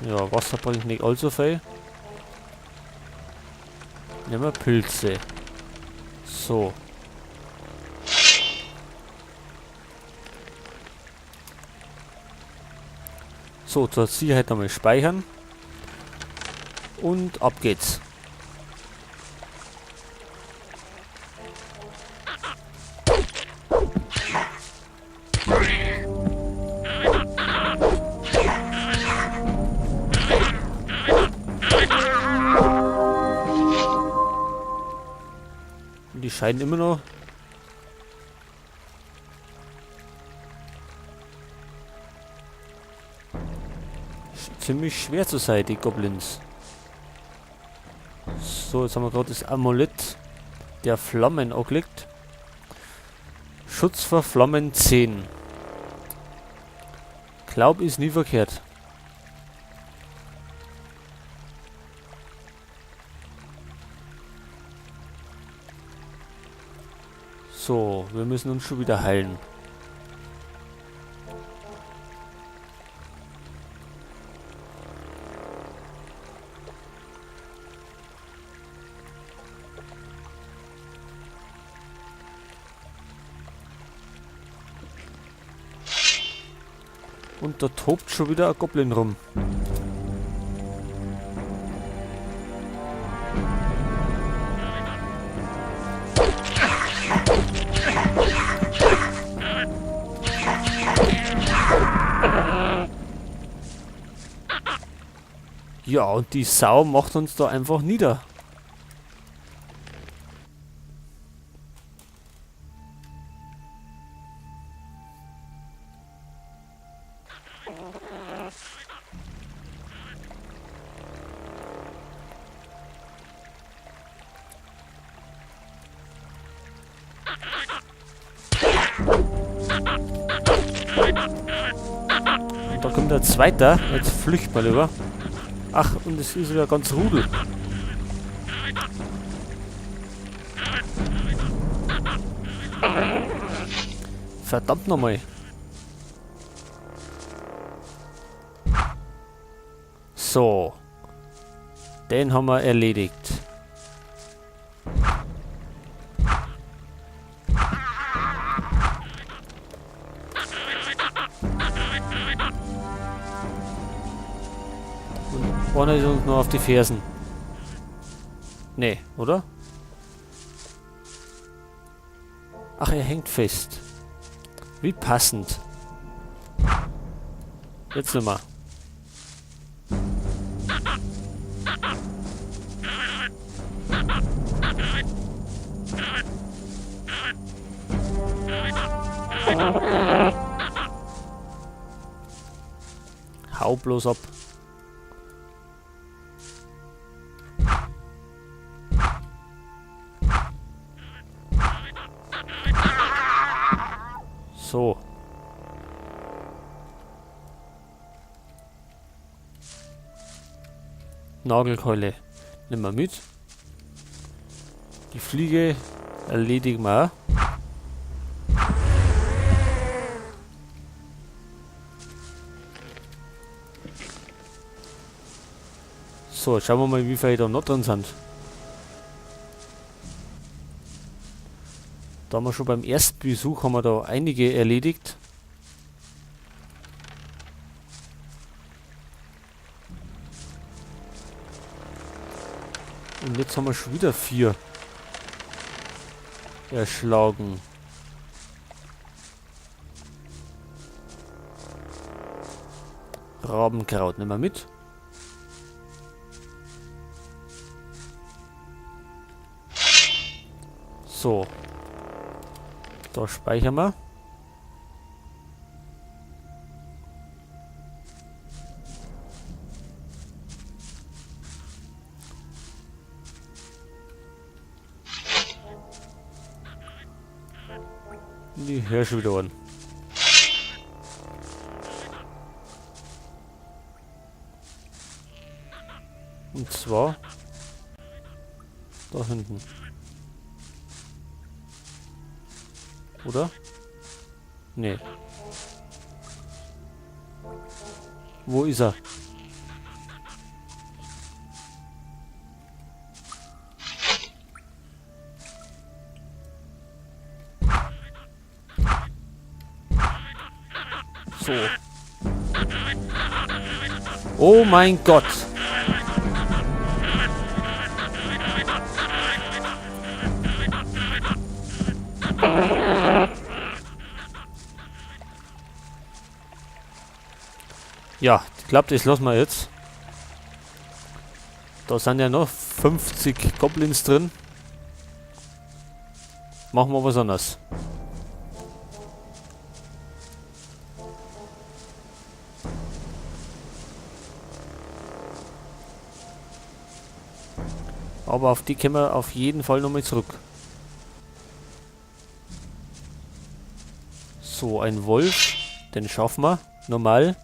Ja, Wasser bringt nicht allzu viel. Nehmen wir Pilze. So. So, zur Sicherheit nochmal speichern. Und ab geht's. Die scheinen immer noch ziemlich schwer zu sein, die Goblins. So, jetzt haben wir gerade das Amulett der Flammen angeklickt. Schutz vor Flammen 10. Glaub ist nie verkehrt. So, wir müssen uns schon wieder heilen. Und da tobt schon wieder ein Goblin rum. Ja, und die Sau macht uns da einfach nieder. Und da kommt der Zweite. Jetzt flüchten wir lieber. Ach, und es ist wieder ganz Rudel. Verdammt nochmal. So. Den haben wir erledigt. Und einer ist uns noch auf die Fersen. Nee, oder? Ach, er hängt fest. Wie passend. Jetzt nochmal. Hau bloß ab. So. Nagelkeule. Nehmen wir mit. Die Fliege erledigen wir auch. So, jetzt schauen wir mal, wie viele da noch drin sind. Da haben wir schon beim ersten Besuch haben wir da einige erledigt. Und jetzt haben wir schon wieder 4 erschlagen. Rabenkraut nehmen wir mit. So. Da speichern wir. Die höre schon wieder an. Und zwar da hinten. Oder? Nee. Wo ist er? So. Oh mein Gott. Ja, ich glaube, das lassen wir jetzt. Da sind ja noch 50 Goblins drin. Machen wir was anderes. Aber auf die können wir auf jeden Fall nochmal zurück. So, ein Wolf. Den schaffen wir. Normal.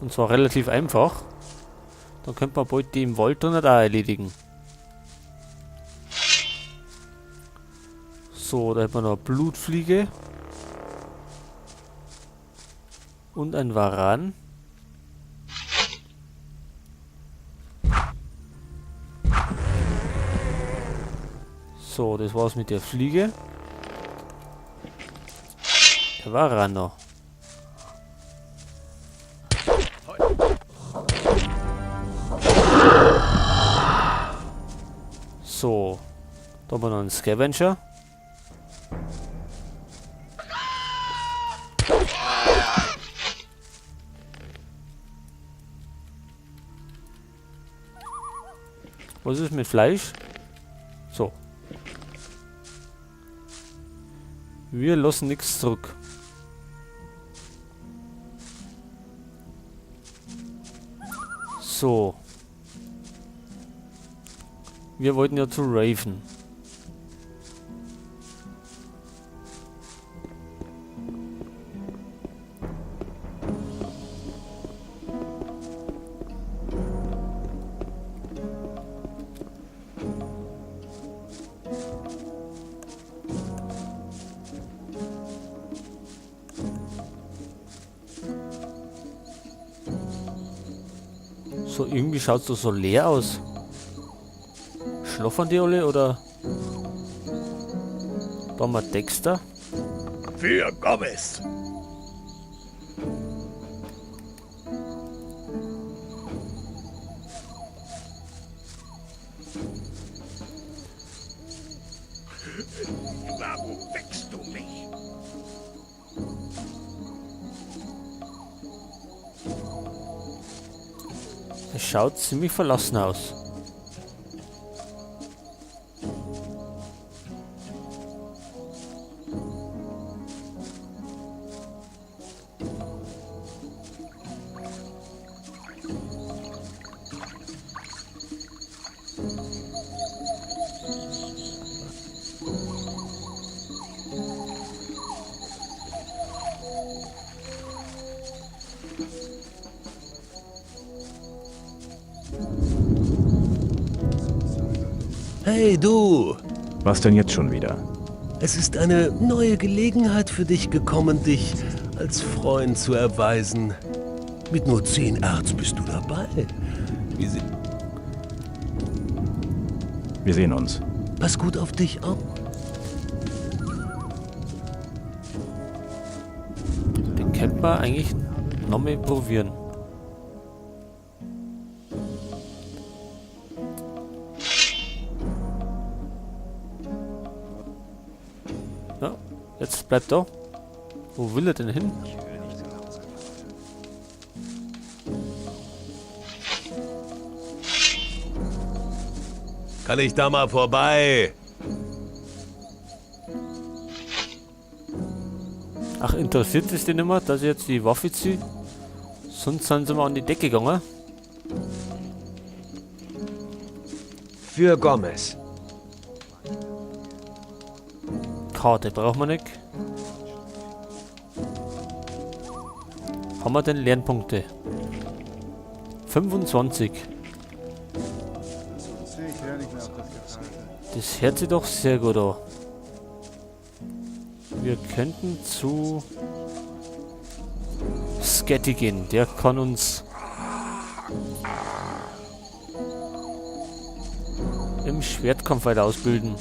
Und zwar relativ einfach. Dann könnte man bald die im Wald drin auch erledigen. So, da hat man noch eine Blutfliege. Und ein Varan. So, das war's mit der Fliege. Der Varan noch. So, da haben wir noch einen Scavenger. Was ist mit Fleisch? So. Wir lassen nichts zurück. So. Wir wollten ja zu Raven. So, irgendwie schaut es so leer aus. Schlafen die alle oder? Da haben wir Dexter. Für Gomez. Warum wächst du mich? Es schaut ziemlich verlassen aus. Hey du! Was denn jetzt schon wieder? Es ist eine neue Gelegenheit für dich gekommen, dich als Freund zu erweisen. Mit nur 10 Erz bist du dabei. Wir sehen uns. Pass gut auf dich auf. Den könnte man eigentlich noch mal probieren. Ja, jetzt bleibt er. Wo will er denn hin? Kann ich da mal vorbei? Ach, interessiert es den immer, dass ich jetzt die Waffe ziehe? Sonst sind sie mal an die Decke gegangen. Für Gomez. Karte braucht man nicht. Haben wir denn Lernpunkte? 25. Das hört sich doch sehr gut an. Wir könnten zu Sketty gehen. Der kann uns im Schwertkampf weiter ausbilden.